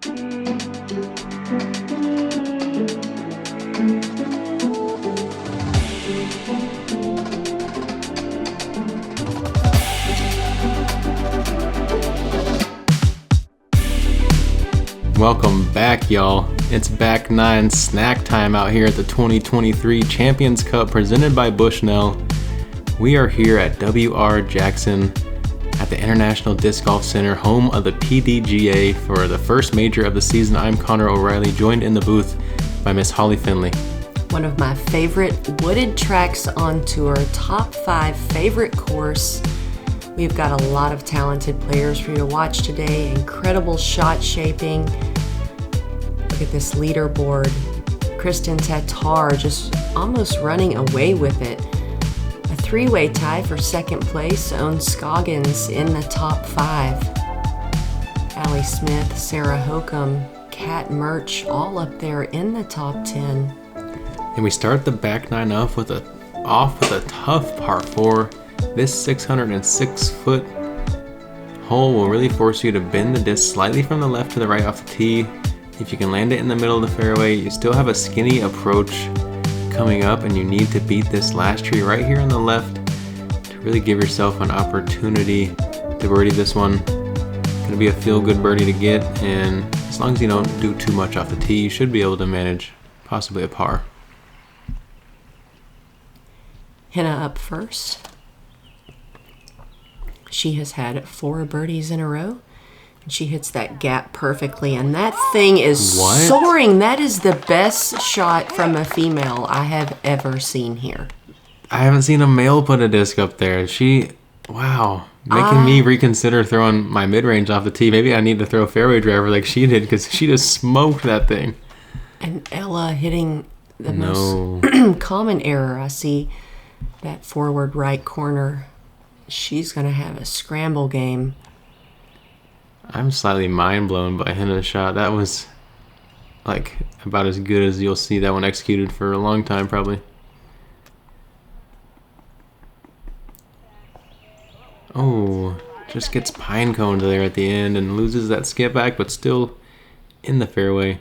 Welcome back, y'all. It's back 9 snack time out here at the 2023 Champions Cup presented by Bushnell. We are here at WR Jackson at the International Disc Golf Center, home of the PDGA for the first major of the season. I'm Connor O'Reilly, joined in the booth by Miss Holly Finley. One of my favorite wooded tracks on tour, top 5 favorite course. We've got a lot of talented players for you to watch today, incredible shot shaping. Look at this leaderboard. Kristen Tatar just almost running away with it. A 3-way tie for second place, Ohn Scoggins in the top 5. Allie Smith, Sarah Hokum, Kat Murch, all up there in the top 10. And we start the back 9 off with a tough par 4. This 606-foot hole will really force you to bend the disc slightly from the left to the right off the tee. If you can land it in the middle of the fairway, you still have a skinny approach coming up, and you need to beat this last tree right here on the left to really give yourself an opportunity to birdie this one. Gonna be a feel-good birdie to get, and as long as you don't do too much off the tee, you should be able to manage possibly a par. Henna up first. She has had 4 birdies in a row. And she hits that gap perfectly. And that thing is soaring. That is the best shot from a female I have ever seen here. I haven't seen a male put a disc up there. Wow. Making me reconsider throwing my mid-range off the tee. Maybe I need to throw a fairway driver like she did, because she just smoked that thing. And Ella hitting the most common error. I see that forward right corner. She's going to have a scramble game. I'm slightly mind blown by Henna's shot. That was like about as good as you'll see that one executed for a long time, probably. Oh, just gets pine coned there at the end and loses that skip back, but still in the fairway.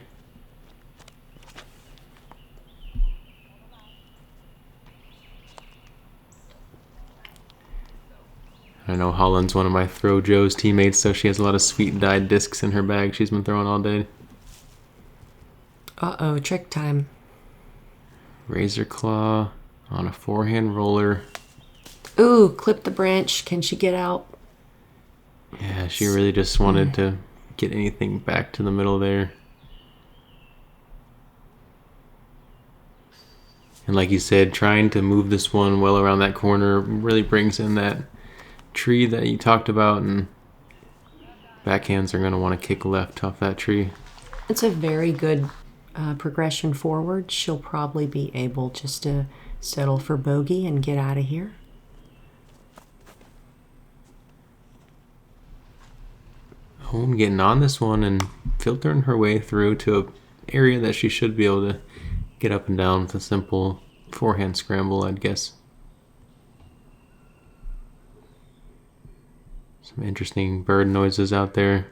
I know Holyn's one of my Throw Joe's teammates, so she has a lot of sweet dyed discs in her bag she's been throwing all day. Uh-oh, trick time. Razor claw on a forehand roller. Ooh, clip the branch. Can she get out? Yeah, she really just wanted to get anything back to the middle there. And like you said, trying to move this one well around that corner really brings in that tree that you talked about, and backhands are going to want to kick left off that tree. It's a very good progression forward. She'll probably be able just to settle for bogey and get out of here. Ohn getting on this one and filtering her way through to an area that she should be able to get up and down with a simple forehand scramble, I'd guess. Some interesting bird noises out there.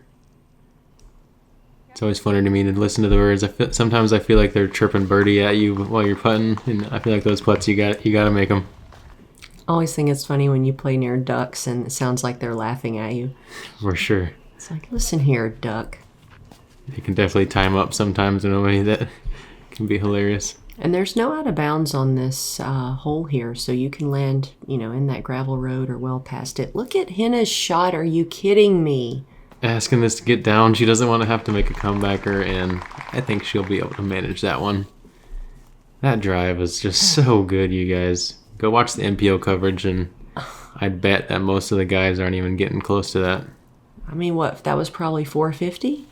It's always funny to me to listen to the birds. Sometimes I feel like they're chirping birdie at you while you're putting, and I feel like those putts you got to make them. I always think it's funny when you play near ducks and it sounds like they're laughing at you. For sure. It's like, listen here, duck. They can definitely time up sometimes in a way that can be hilarious. And there's no out of bounds on this hole here, so you can land, in that gravel road or well past it. Look at Henna's shot. Are you kidding me? Asking this to get down. She doesn't want to have to make a comebacker, and I think she'll be able to manage that one. That drive is just so good, you guys. Go watch the MPO coverage, and I'd bet that most of the guys aren't even getting close to that. I mean, what? That was probably 450?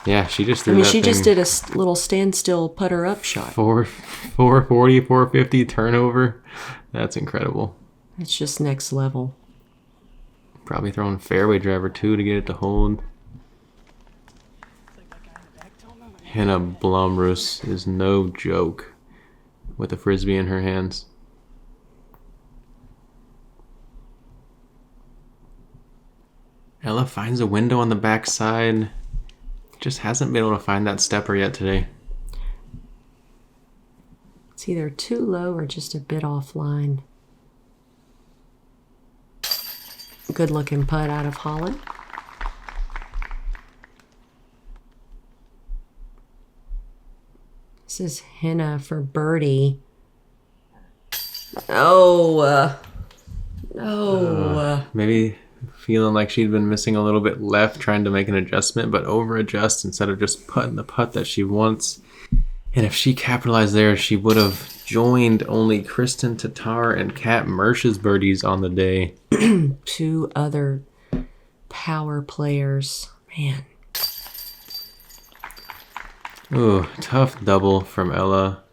Yeah, she just threw that she thing. just did a little standstill putter up shot. 440, 450 turnover. That's incredible. It's just next level. Probably throwing fairway driver too to get it to hold. Henna Blomroos is no joke with a frisbee in her hands. Ella finds a window on the backside. just hasn't been able to find that stepper yet today. It's either too low or just a bit offline. Good looking putt out of Holyn. This is Henna for birdie. No. Maybe feeling like she'd been missing a little bit left, trying to make an adjustment, but over adjust instead of just putting the putt that she wants. And if she capitalized there, she would have joined only Kristen Tatar and Kat Mersch's birdies on the day. 2 other power players. Man. Ooh, tough double from Ella.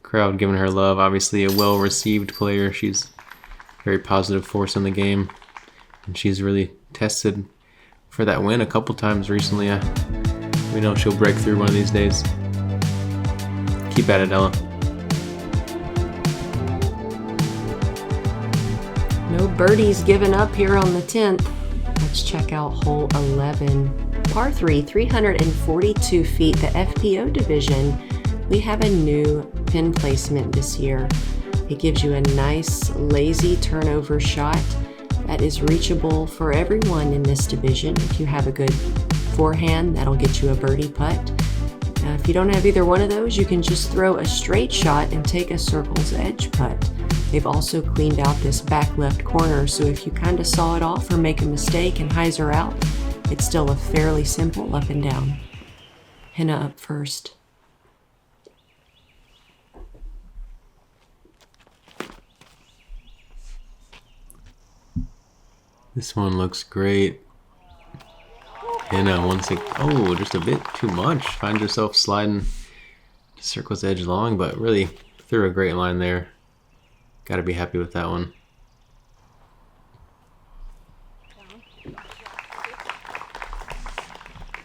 Crowd giving her love. Obviously a well-received player. She's a very positive force in the game. And she's really tested for that win a couple times recently. We know she'll break through one of these days. Keep at it, Ella. No birdies given up here on the 10th. Let's check out hole 11. Par 3, 342 feet, the FPO division. We have a new pin placement this year. It gives you a nice, lazy turnover shot that is reachable for everyone in this division. If you have a good forehand, that'll get you a birdie putt. If you don't have either one of those, you can just throw a straight shot and take a circle's edge putt. They've also cleaned out this back left corner, so if you kind of saw it off or make a mistake and hyzer out, it's still a fairly simple up and down. Henna up first. This one looks great. Henna once again, oh, just a bit too much. Find yourself sliding to circle's edge long, but really threw a great line there. Got to be happy with that one.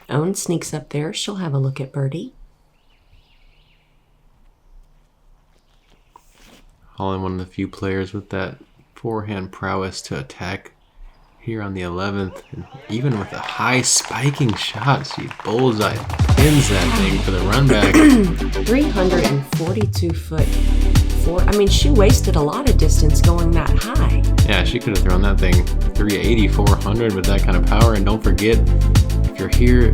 Ohn sneaks up there. She'll have a look at birdie. Holyn, one of the few players with that forehand prowess to attack here on the 11th. And even with a high spiking shot, she bullseye pins that thing for the run back. 342 foot. I mean, she wasted a lot of distance going that high. Yeah, she could have thrown that thing 380, 400 with that kind of power. And don't forget, if you're here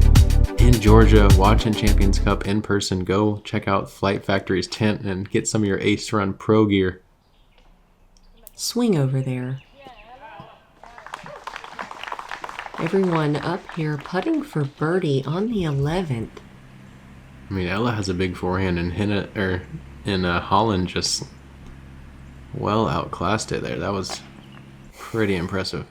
in Georgia watching Champions Cup in person, go check out Flight Factory's tent and get some of your Ace Run Pro gear. Swing over there. Everyone up here putting for birdie on the 11th. I mean, Ella has a big forehand, and Holyn just well outclassed it there. That was pretty impressive.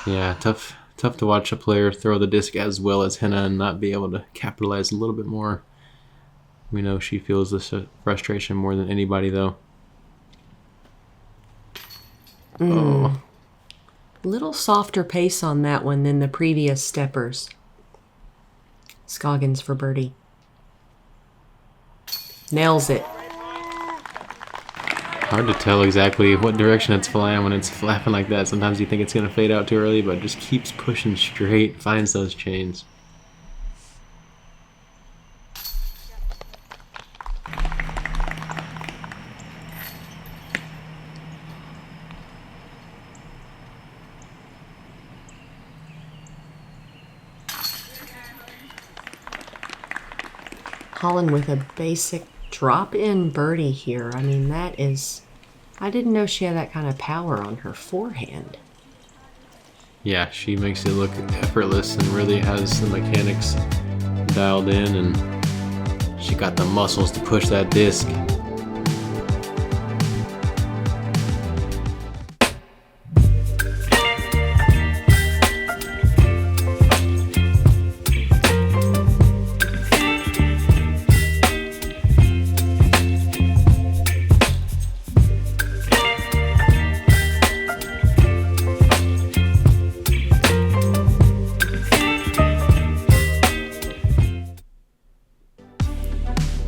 Yeah, tough to watch a player throw the disc as well as Henna and not be able to capitalize a little bit more. We know she feels this frustration more than anybody, though. Oh. Little softer pace on that one than the previous steppers. Scoggins for birdie. Nails it. Hard to tell exactly what direction it's flying when it's flapping like that. Sometimes you think it's going to fade out too early, but it just keeps pushing straight, finds those chains. Holyn with a basic drop-in birdie here. I mean, that is... I didn't know she had that kind of power on her forehand. Yeah, she makes it look effortless and really has the mechanics dialed in, and she got the muscles to push that disc.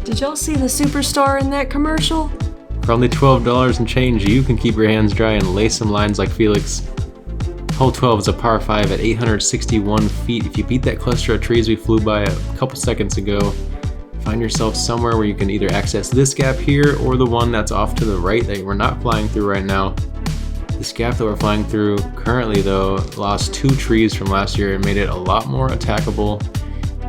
Did y'all see the superstar in that commercial? For only $12 and change, you can keep your hands dry and lace some lines like Felix. Hole 12 is a par 5 at 861 feet. If you beat that cluster of trees we flew by a couple seconds ago, find yourself somewhere where you can either access this gap here or the one that's off to the right that we're not flying through right now. This gap that we're flying through currently, though, lost 2 trees from last year and made it a lot more attackable.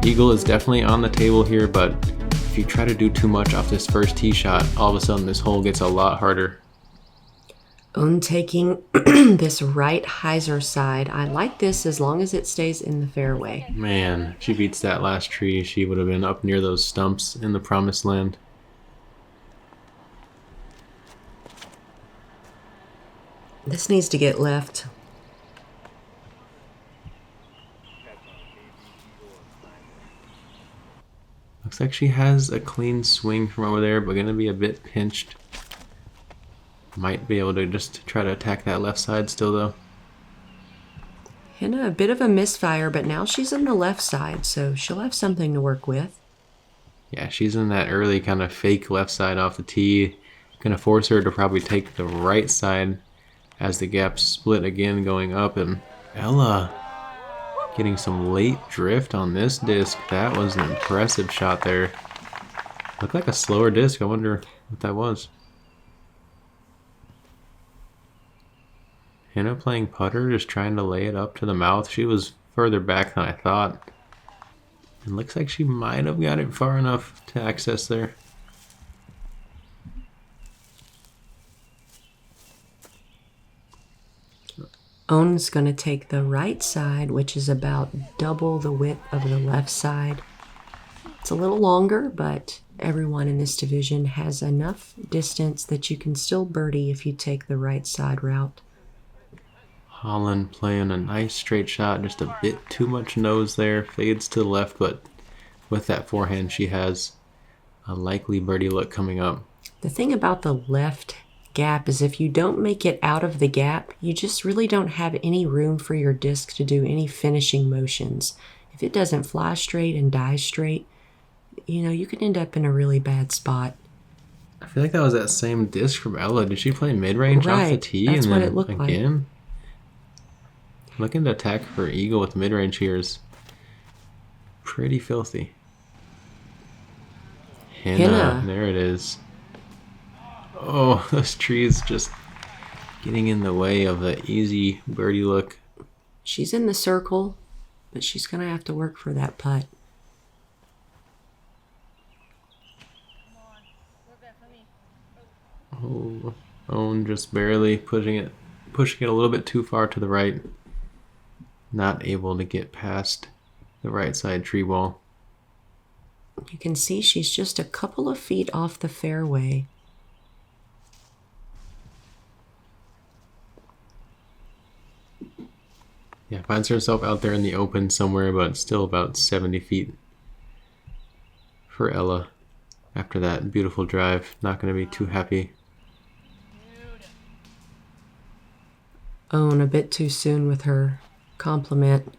Eagle is definitely on the table here, but if you try to do too much off this first tee shot, all of a sudden this hole gets a lot harder. Ohn taking this right hyzer side. I like this as long as it stays in the fairway. Man, she beats that last tree. She would have been up near those stumps in the promised land. This needs to get left. Looks like she has a clean swing from over there, but gonna be a bit pinched. Might be able to just try to attack that left side still, though. Henna, a bit of a misfire, but now she's on the left side, so she'll have something to work with. Yeah, she's in that early kind of fake left side off the tee. Gonna force her to probably take the right side as the gap split again going up. And Ella getting some late drift on this disc. That was an impressive shot there. Looked like a slower disc. I wonder what that was. Henna playing putter, just trying to lay it up to the mouth. She was further back than I thought. And looks like she might have got it far enough to access there. Ohn's going to take the right side, which is about double the width of the left side. It's a little longer, but everyone in this division has enough distance that you can still birdie if you take the right side route. Holyn playing a nice straight shot, just a bit too much nose there. Fades to the left, but with that forehand, she has a likely birdie look coming up. The thing about the left gap is if you don't make it out of the gap, you just really don't have any room for your disc to do any finishing motions. If it doesn't fly straight and die straight, you know, you could end up in a really bad spot. I feel like that was that same disc from Ella. Did she play mid-range off the tee? That's and what then it looked again? like. Looking to attack for eagle with mid-range here is pretty filthy. Henna, there it is. Oh, those trees just getting in the way of the easy birdie look. She's in the circle, but she's going to have to work for that putt. Oh, Ohn just barely pushing it a little bit too far to the right. Not able to get past the right side tree wall. You can see she's just a couple of feet off the fairway. Yeah, finds herself out there in the open somewhere, but still about 70 feet for Ella. After that beautiful drive, not going to be too happy. Ohn a bit too soon with her compliment.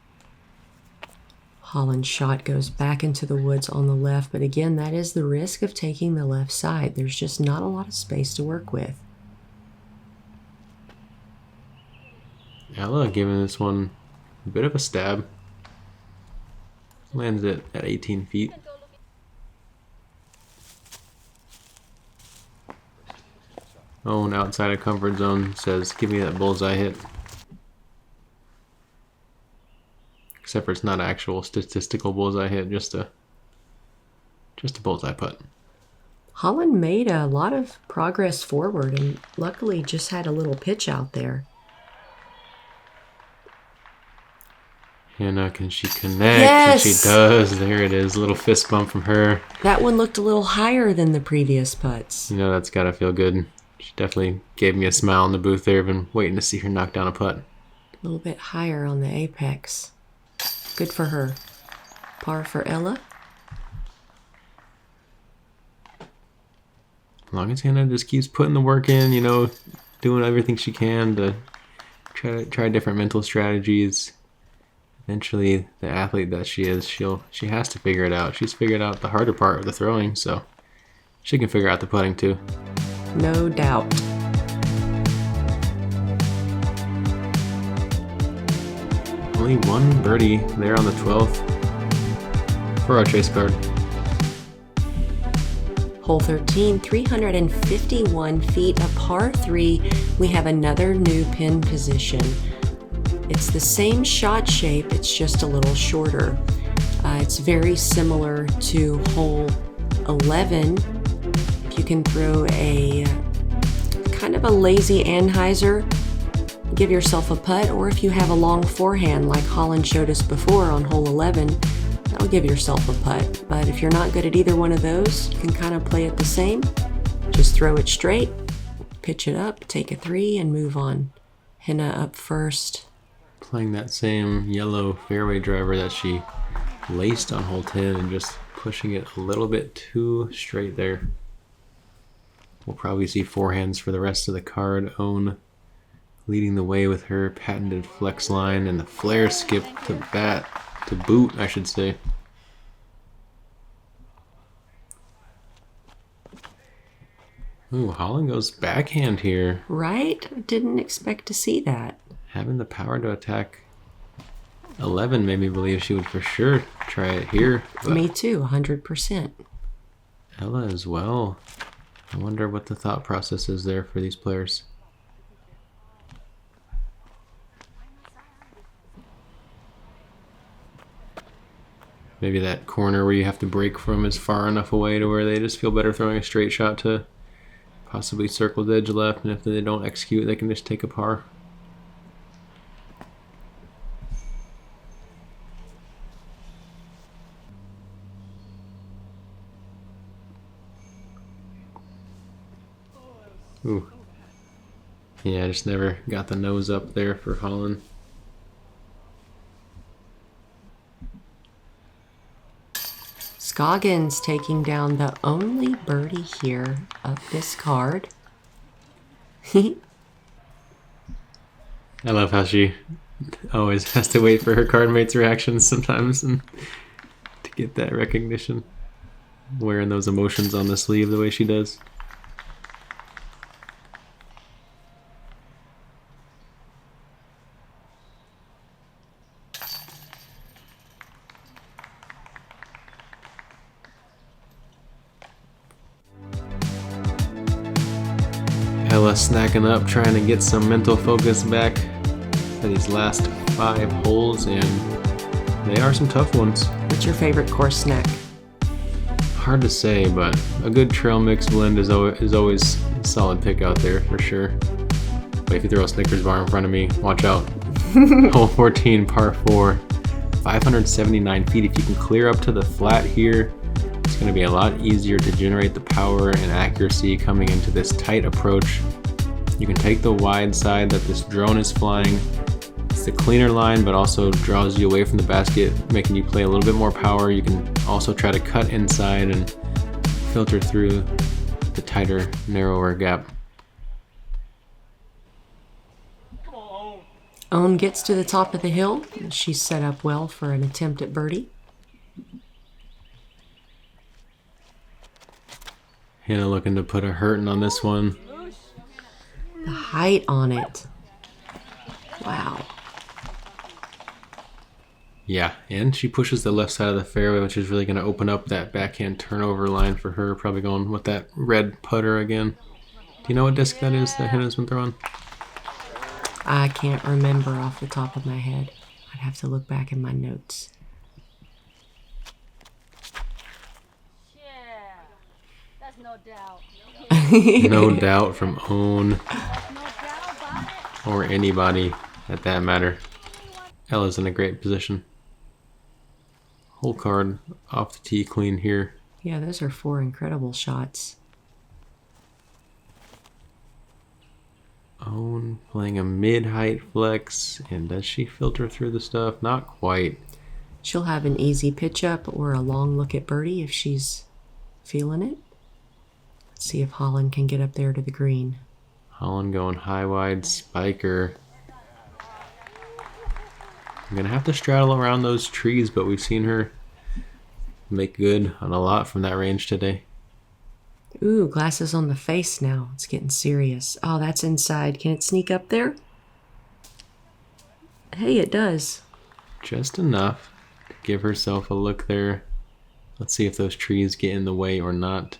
Holyn's shot goes back into the woods on the left, but again, that is the risk of taking the left side. There's just not a lot of space to work with. Ella giving this one a bit of a stab. Lands it at 18 feet. Ohn outside of comfort zone says, give me that bullseye hit. Except for it's not an actual statistical bullseye hit, just a bullseye putt. Holyn made a lot of progress forward and luckily just had a little pitch out there. Henna, can she connect? Yes! And she does. There it is. A little fist bump from her. That one looked a little higher than the previous putts. You know, that's got to feel good. She definitely gave me a smile in the booth there. I've been waiting to see her knock down a putt. A little bit higher on the apex. Good for her. Par for Ella. As long as Henna just keeps putting the work in, you know, doing everything she can to try different mental strategies. Eventually, the athlete that she is, she has to figure it out. She's figured out the harder part of the throwing, so she can figure out the putting too. No doubt. Only one birdie there on the 12th for our chase card. Hole 13, 351 feet, a par 3. We have another new pin position. It's the same shot shape, it's just a little shorter. It's very similar to hole 11. If you can throw a kind of a lazy anhyzer, give yourself a putt, or if you have a long forehand like Holyn showed us before on hole 11, that'll give yourself a putt. But if you're not good at either one of those, you can kind of play it the same. Just throw it straight, pitch it up, take a 3, and move on. Henna up first. Playing that same yellow fairway driver that she laced on hole 10 and just pushing it a little bit too straight there. We'll probably see forehands for the rest of the card. Ohn leading the way with her patented flex line and the flare skip to boot, I should say. Ooh, Holyn goes backhand here. Right? Didn't expect to see that. Having the power to attack 11 made me believe she would for sure try it here. Me too, 100%. Ella as well. I wonder what the thought process is there for these players. Maybe that corner where you have to break from is far enough away to where they just feel better throwing a straight shot to possibly circle the edge left, and if they don't execute, they can just take a par. Ooh. Yeah, I just never got the nose up there for Holyn. Scoggins taking down the only birdie here of this card. I love how she always has to wait for her card mate's reactions sometimes and to get that recognition. Wearing those emotions on the sleeve the way she does. Ella snacking up, trying to get some mental focus back for these last 5 holes, and they are some tough ones. What's your favorite course snack? Hard to say, but a good trail mix blend is always a solid pick out there for sure. But if you throw a Snickers bar in front of me, watch out. Hole 14, par 4, 579 feet. If you can clear up to the flat here, it's going to be a lot easier to generate the power and accuracy coming into this tight approach. You can take the wide side that this drone is flying. It's the cleaner line, but also draws you away from the basket, making you play a little bit more power. You can also try to cut inside and filter through the tighter, narrower gap. Ohn gets to the top of the hill. She's set up well for an attempt at birdie. Henna looking to put a hurting on this one. The height on it. Wow. Yeah, and she pushes the left side of the fairway, which is really going to open up that backhand turnover line for her. Probably going with that red putter again. Do you know what disc that is that Henna's been throwing? I can't remember off the top of my head. I'd have to look back in my notes. No doubt. No doubt from Ohn or anybody at that matter. Ella's in a great position. Hole card off the tee clean here. Yeah, those are 4 incredible shots. Ohn playing a mid-height flex, and does she filter through the stuff? Not quite. She'll have an easy pitch up or a long look at birdie if she's feeling it. See if Holyn can get up there to the green. Holyn going high wide spiker. I'm gonna have to straddle around those trees, but we've seen her make good on a lot from that range today. Ooh, glasses on the face now. It's getting serious. Oh, that's inside. Can it sneak up there? Hey, it does. Just enough to give herself a look there. Let's see if those trees get in the way or not.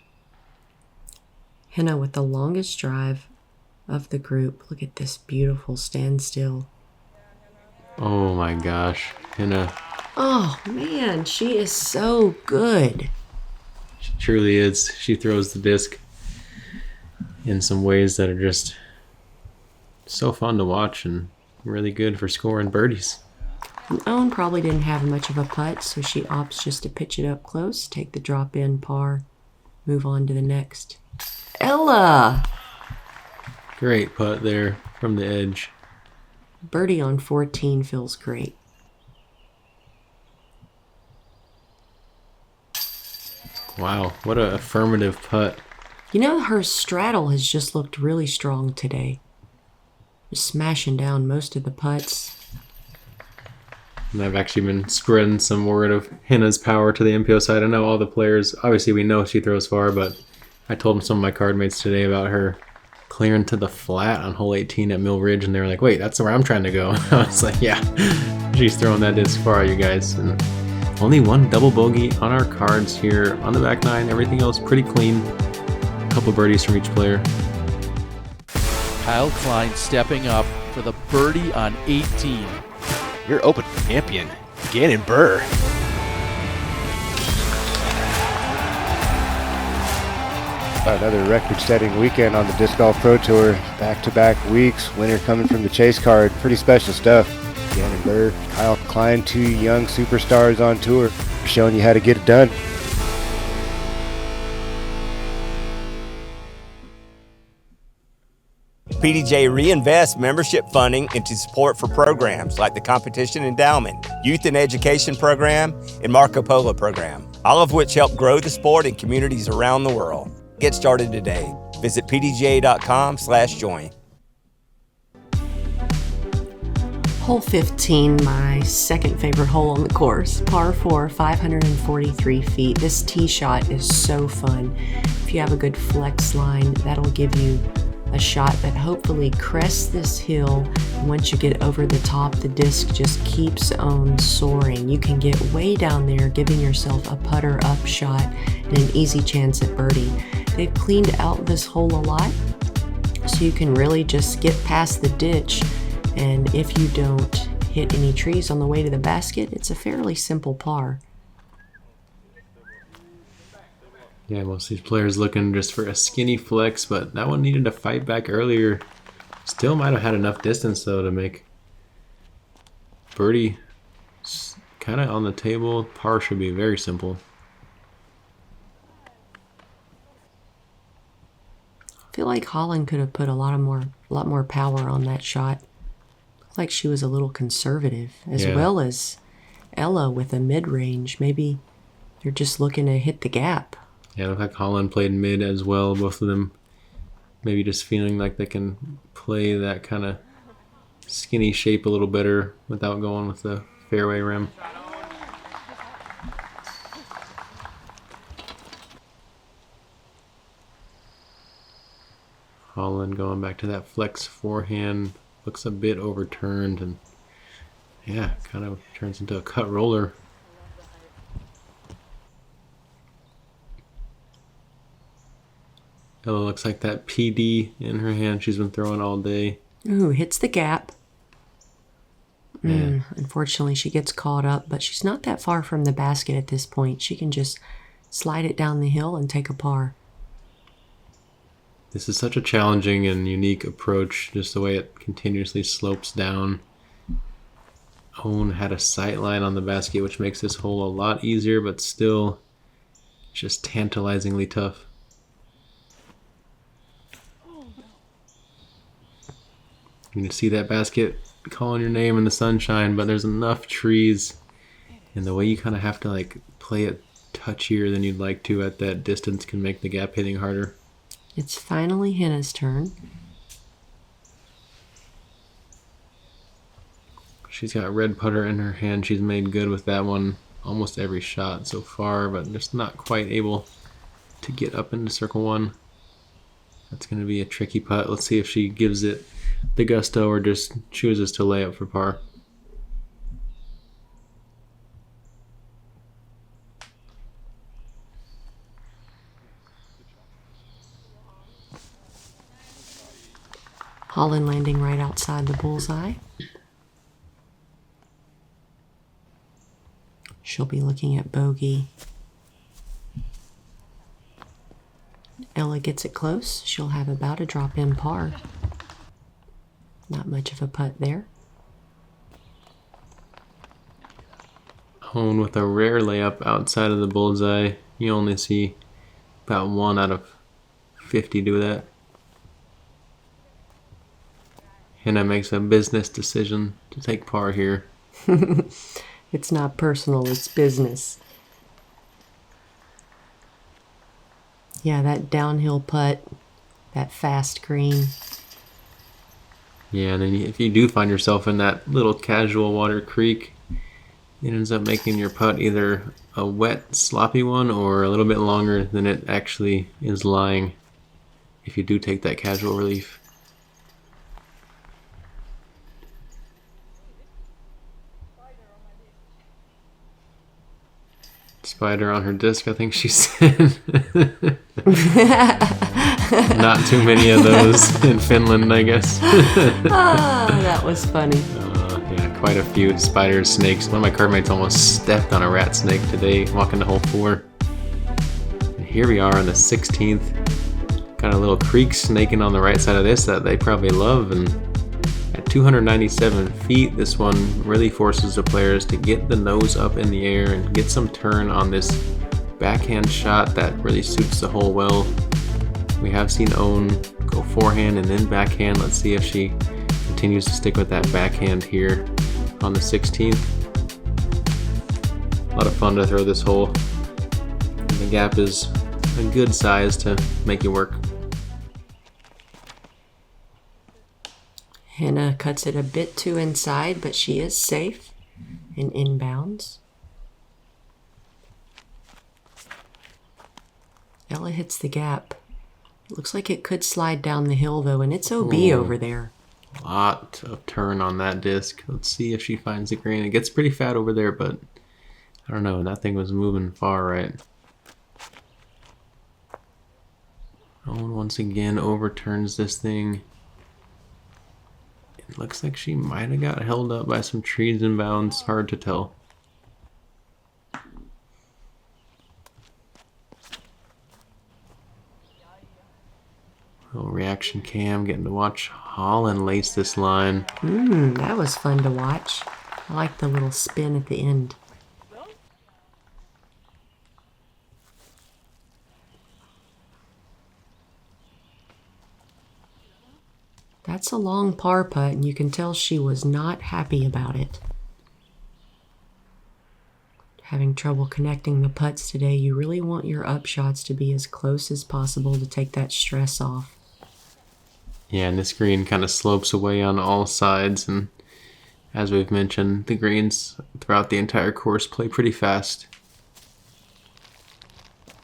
Henna with the longest drive of the group. Look at this beautiful standstill. Oh my gosh, Henna. Oh man, she is so good. She truly is. She throws the disc in some ways that are just so fun to watch and really good for scoring birdies. Ohn probably didn't have much of a putt, so she opts just to pitch it up close, take the drop in par, move on to the next. Ella! Great putt there from the edge. Birdie on 14 feels great. Wow, what an affirmative putt. You know, her straddle has just looked really strong today. Just smashing down most of the putts. And I've actually been spreading some word of Henna's power to the MPO side. I know all the players, obviously we know she throws far, but I told some of my card mates today about her clearing to the flat on hole 18 at Mill Ridge, and they were like, wait, that's where I'm trying to go. I was like, yeah, she's throwing that disc far, you guys. And only one double bogey on our cards here on the back nine. Everything else pretty clean. A couple birdies from each player. Kyle Klein stepping up for the birdie on 18. Your Open champion, Gannon Burr. Another record-setting weekend on the Disc Golf Pro Tour. Back-to-back weeks. Winner coming from the Chase Card. Pretty special stuff. Gannon Burr, Kyle Klein, two young superstars on tour, showing you how to get it done. PDGA reinvests membership funding into support for programs like the Competition Endowment, Youth and Education Program, and Marco Polo Program, all of which help grow the sport in communities around the world. Get started today. Visit pdga.com/join. Hole 15, my second favorite hole on the course. Par 4, 543 feet. This tee shot is so fun. If you have a good flex line, that'll give you a shot that hopefully crests this hill. Once you get over the top, the disc just keeps on soaring. You can get way down there, giving yourself a putter up shot and an easy chance at birdie. They've cleaned out this hole a lot, so you can really just get past the ditch, and if you don't hit any trees on the way to the basket, it's a fairly simple par. Yeah, most of these players looking just for a skinny flex, but that one needed to fight back earlier. Still might have had enough distance, though, to make birdie kind of on the table. Par should be very simple. I feel like Holyn could have put a lot more power on that shot. Looked like she was a little conservative, as well as Ella with a mid-range. Maybe they're just looking to hit the gap. Yeah, it looked like Holyn played mid as well. Both of them maybe just feeling like they can play that kind of skinny shape a little better without going with the fairway rim. Holyn going back to that flex forehand. Looks a bit overturned, and yeah, kind of turns into a cut roller. Ella looks like that PD in her hand she's been throwing all day. Ooh, hits the gap. Unfortunately, she gets caught up, but she's not that far from the basket at this point. She can just slide it down the hill and take a par. This is such a challenging and unique approach, just the way it continuously slopes down. Ohn had a sight line on the basket, which makes this hole a lot easier, but still just tantalizingly tough. You can see that basket calling your name in the sunshine, but there's enough trees, and the way you kind of have to like play it touchier than you'd like to at that distance can make the gap hitting harder. It's finally Henna's turn. She's got red putter in her hand. She's made good with that one almost every shot so far, but just not quite able to get up into circle one. That's going to be a tricky putt. Let's see if she gives it the gusto or just chooses to lay up for par. Holyn landing right outside the bullseye. She'll be looking at bogey. Ella gets it close. She'll have about a drop-in par. Not much of a putt there. Ohn with a rare layup outside of the bullseye. You only see about 1 out of 50 do that. Henna makes a business decision to take par here. It's not personal, it's business. Yeah, that downhill putt, that fast green. Yeah, and then if you do find yourself in that little casual water creek, it ends up making your putt either a wet, sloppy one or a little bit longer than it actually is lying if you do take that casual relief. Spider on her disc, I think she said. Not too many of those in Finland, I guess. That was funny. Yeah, quite a few spiders, snakes. One of my card mates almost stepped on a rat snake today walking to hole 4. And here we are on the 16th. Got a little creek snaking on the right side of this that they probably love, and at 297 feet, this one really forces the players to get the nose up in the air and get some turn on this backhand shot that really suits the hole well. We have seen Ohn go forehand and then backhand. Let's see if she continues to stick with that backhand here on the 16th. A lot of fun to throw this hole. And the gap is a good size to make it work. Henna cuts it a bit too inside, but she is safe and inbounds. Ella hits the gap. Looks like it could slide down the hill though, and it's OB over there. A lot of turn on that disc. Let's see if she finds the green. It gets pretty fat over there, but I don't know. That thing was moving far right. Ohn once again overturns this thing. It looks like she might have got held up by some trees inbounds. Hard to tell. Little reaction cam, getting to watch Holyn lace this line. That was fun to watch. I like the little spin at the end. That's a long par putt, and you can tell she was not happy about it. Having trouble connecting the putts today, you really want your upshots to be as close as possible to take that stress off. Yeah, and this green kind of slopes away on all sides, and as we've mentioned, the greens throughout the entire course play pretty fast.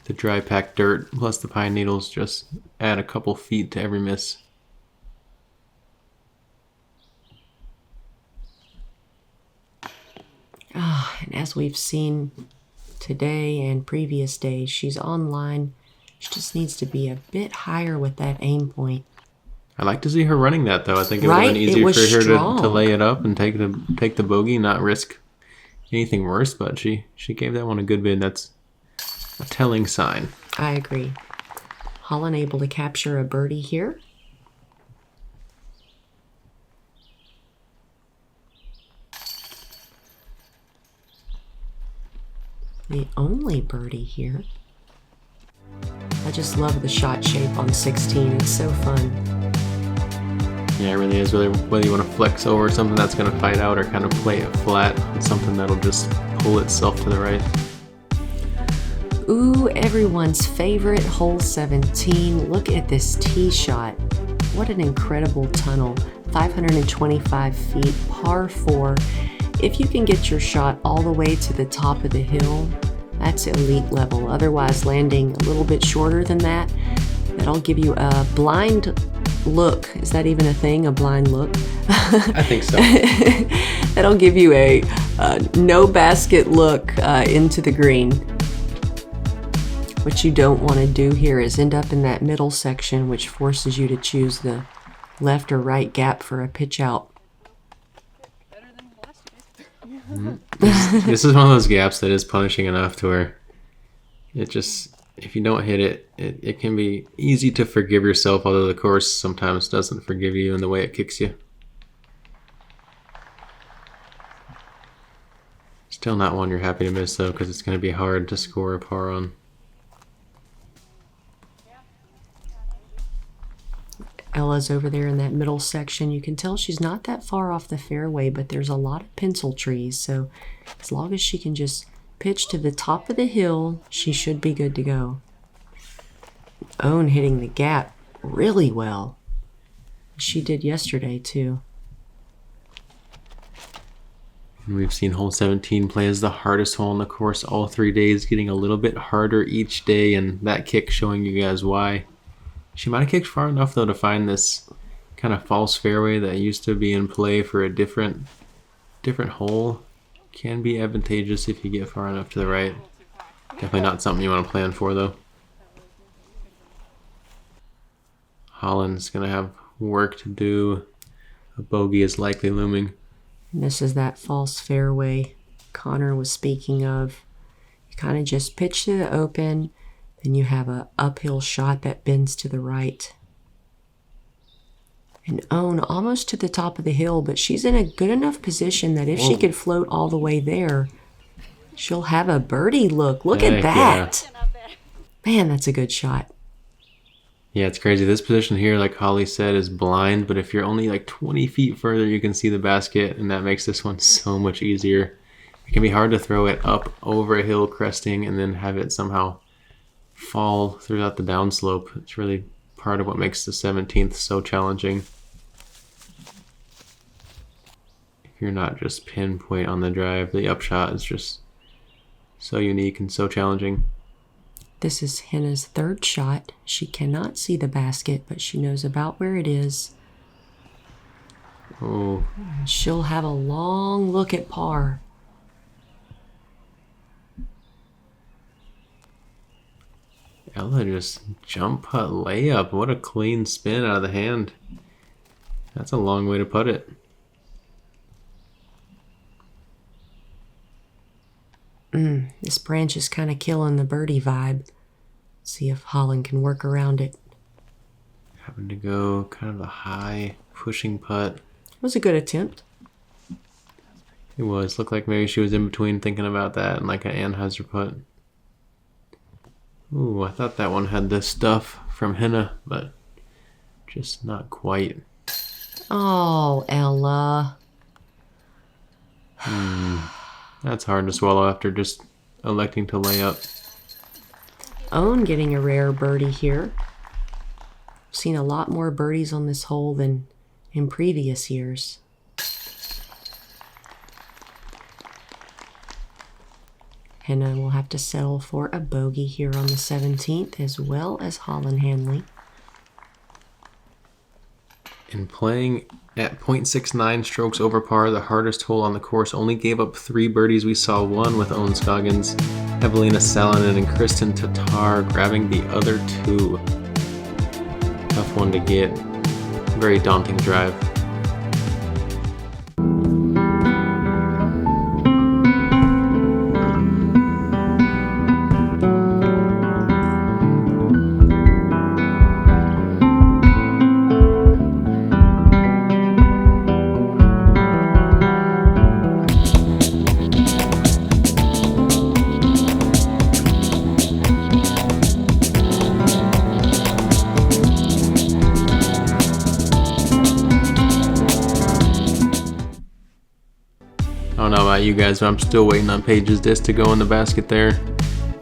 The dry packed dirt plus the pine needles just add a couple feet to every miss. And as we've seen today and previous days, she's online. She just needs to be a bit higher with that aim point. I like to see her running that though. I think it would have been easier for her to lay it up and take the bogey, not risk anything worse. But she gave that one a good bid. That's a telling sign. I agree. Holyn able to capture a birdie here. The only birdie here. I just love the shot shape on 16. It's so fun. Yeah, it really is. Whether you want to flex over something that's going to fight out or kind of play it flat on something that'll just pull itself to the right. Ooh, everyone's favorite hole 17. Look at this tee shot. What an incredible tunnel. 525 feet, par 4. If you can get your shot all the way to the top of the hill, that's elite level. Otherwise, landing a little bit shorter than that, that'll give you a blind look. Is that even a thing, a blind look? I think so. That'll give you a no basket look into the green. What you don't want to do here is end up in that middle section, which forces you to choose the left or right gap for a pitch out. This is one of those gaps that is punishing enough to where it just, if you don't hit it, it can be easy to forgive yourself, although the course sometimes doesn't forgive you in the way it kicks you. Still not one you're happy to miss though, because it's going to be hard to score a par on. Ella's over there in that middle section. You can tell she's not that far off the fairway, but there's a lot of pencil trees. So as long as she can just pitch to the top of the hill, she should be good to go. Ohn hitting the gap really well. She did yesterday too. We've seen hole 17 play as the hardest hole on the course all 3 days, getting a little bit harder each day, and that kick showing you guys why. She might have kicked far enough though to find this kind of false fairway that used to be in play for a different hole. Can be advantageous if you get far enough to the right. Definitely not something you want to plan for though. Holyn's gonna have work to do. A bogey is likely looming. And this is that false fairway Connor was speaking of. You kind of just pitch to the open, then you have a uphill shot that bends to the right. And Ohn almost to the top of the hill, but she's in a good enough position that if she could float all the way there, she'll have a birdie look. Look at that. Man, that's a good shot. Yeah, it's crazy. This position here, like Holly said, is blind, but if you're only like 20 feet further, you can see the basket, and that makes this one so much easier. It can be hard to throw it up over a hill cresting and then have it somehow fall throughout the downslope. It's really part of what makes the 17th so challenging. If you're not just pinpoint on the drive, the upshot is just so unique and so challenging. This is Henna's third shot. She cannot see the basket, but she knows about where it is. Oh. She'll have a long look at par. Ella just jump putt layup. What a clean spin out of the hand. That's a long way to put it. This branch is kind of killing the birdie vibe. See if Holyn can work around it. Having to go kind of a high pushing putt. It was a good attempt. It was. Looked like maybe she was in between thinking about that and like an Anheuser putt. Ooh, I thought that one had the stuff from Henna, but just not quite. Oh, Ella. That's hard to swallow after just electing to lay up. Ohn getting a rare birdie here. Seen a lot more birdies on this hole than in previous years. Henna will have to settle for a bogey here on the 17th, as well as Holyn Handley. In playing at .69 strokes over par, the hardest hole on the course, only gave up 3 birdies. We saw one with Ohn Scoggins, Evelina Salonen, and Kristen Tatar grabbing the other 2. Tough one to get. Very daunting drive. I don't know about you guys, but I'm still waiting on Paige's disc to go in the basket there.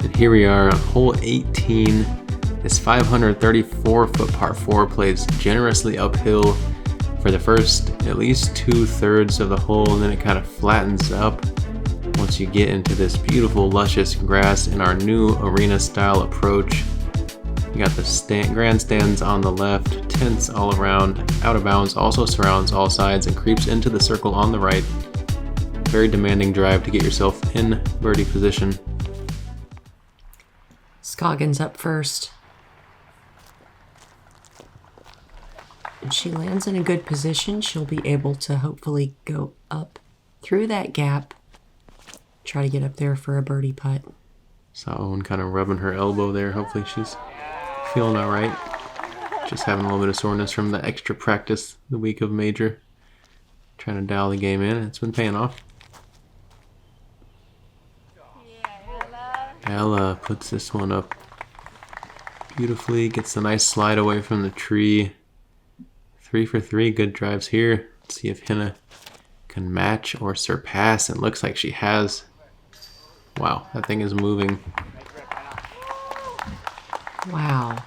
And here we are, hole 18. This 534-foot par 4 plays generously uphill for the first at least 2/3 of the hole, and then it kind of flattens up once you get into this beautiful, luscious grass in our new arena-style approach. You got the grandstands on the left, tents all around, out of bounds also surrounds all sides and creeps into the circle on the right. Very demanding drive to get yourself in birdie position. Scoggins up first. And she lands in a good position. She'll be able to hopefully go up through that gap. Try to get up there for a birdie putt. Saw Ohn kind of rubbing her elbow there. Hopefully she's feeling all right. Just having a little bit of soreness from the extra practice the week of major. Trying to dial the game in. It's been paying off. Ella puts this one up beautifully. Gets a nice slide away from the tree. 3 for 3. Good drives here. Let's see if Henna can match or surpass. It looks like she has. Wow, that thing is moving. Wow.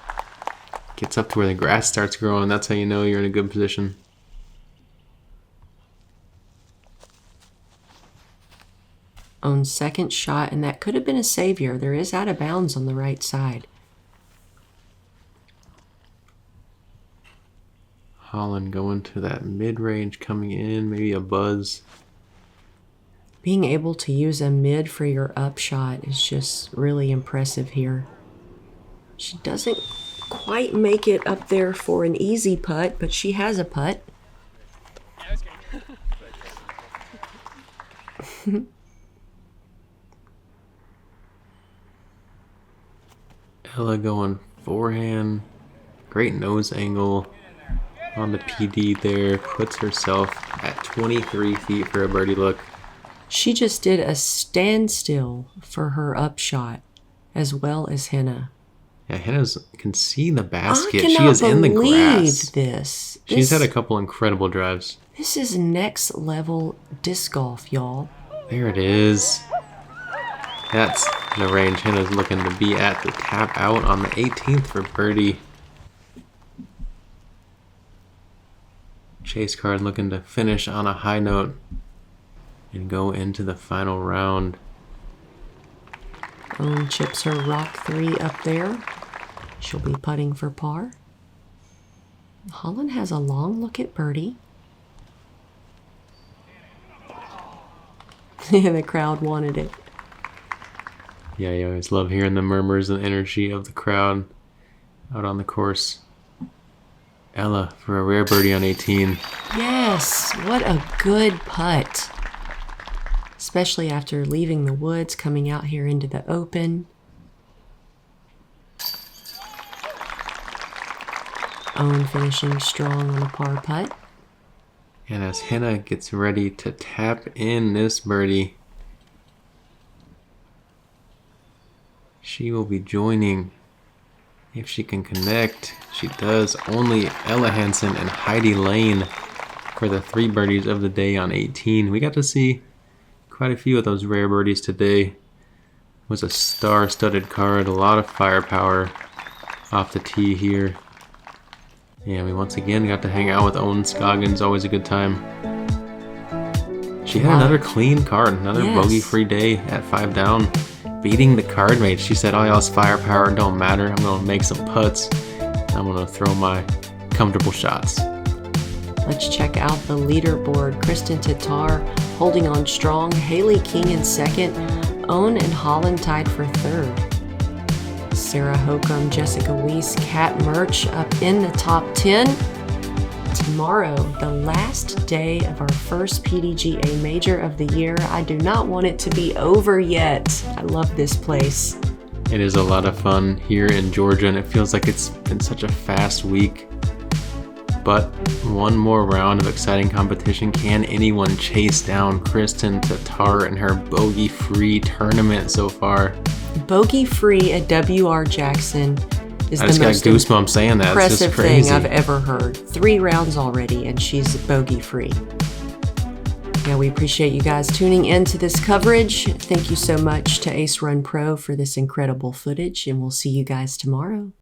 Gets up to where the grass starts growing. That's how you know you're in a good position. Ohn's second shot, and that could have been a savior. There is out of bounds on the right side. Holyn going to that mid-range, coming in, maybe a buzz. Being able to use a mid for your upshot is just really impressive here. She doesn't quite make it up there for an easy putt, but she has a putt. Ella going forehand. Great nose angle on the PD there. Puts herself at 23 feet for a birdie look. She just did a standstill for her upshot, as well as Henna. Yeah, Henna can see the basket. I She cannot is in the believe grass. this. She's had a couple incredible drives. This is next level disc golf, y'all. There it is. That's the range Henna's looking to be at to tap out on the 18th for birdie. Chase Card looking to finish on a high note and go into the final round. Ohn chips her rock 3 up there. She'll be putting for par. Holyn has a long look at birdie. The crowd wanted it. Yeah, you always love hearing the murmurs and energy of the crowd out on the course. Ella for a rare birdie on 18. Yes, what a good putt. Especially after leaving the woods, coming out here into the open. Ohn finishing strong on the par putt. And as Henna gets ready to tap in this birdie, she will be joining, if she can connect. She does. Only Ella Hansen and Heidi Lane for the 3 birdies of the day on 18. We got to see quite a few of those rare birdies today. It was a star-studded card, a lot of firepower off the tee here. And we once again got to hang out with Ohn Scoggins, always a good time. She had another clean card, another bogey-free day at 5 down, beating the card mates. She said, "Oh, y'all's firepower don't matter. I'm going to make some putts. I'm going to throw my comfortable shots." Let's check out the leaderboard. Kristen Tatar holding on strong. Haley King in second. Ohn and Holyn tied for third. Sarah Hokum, Jessica Weiss, Kat Murch up in the top 10. Tomorrow, the last day of our first PDGA major of the year. I do not want it to be over yet. I love this place. It is a lot of fun here in Georgia, and it feels like it's been such a fast week. But one more round of exciting competition. Can anyone chase down Kristen Tatar and her bogey-free tournament so far? Bogey-free at WR Jackson is I the just got most goosebumps saying that. It's just impressive crazy thing I've ever heard. 3 rounds already, and she's bogey-free. Yeah, we appreciate you guys tuning in to this coverage. Thank you so much to Ace Run Pro for this incredible footage, and we'll see you guys tomorrow.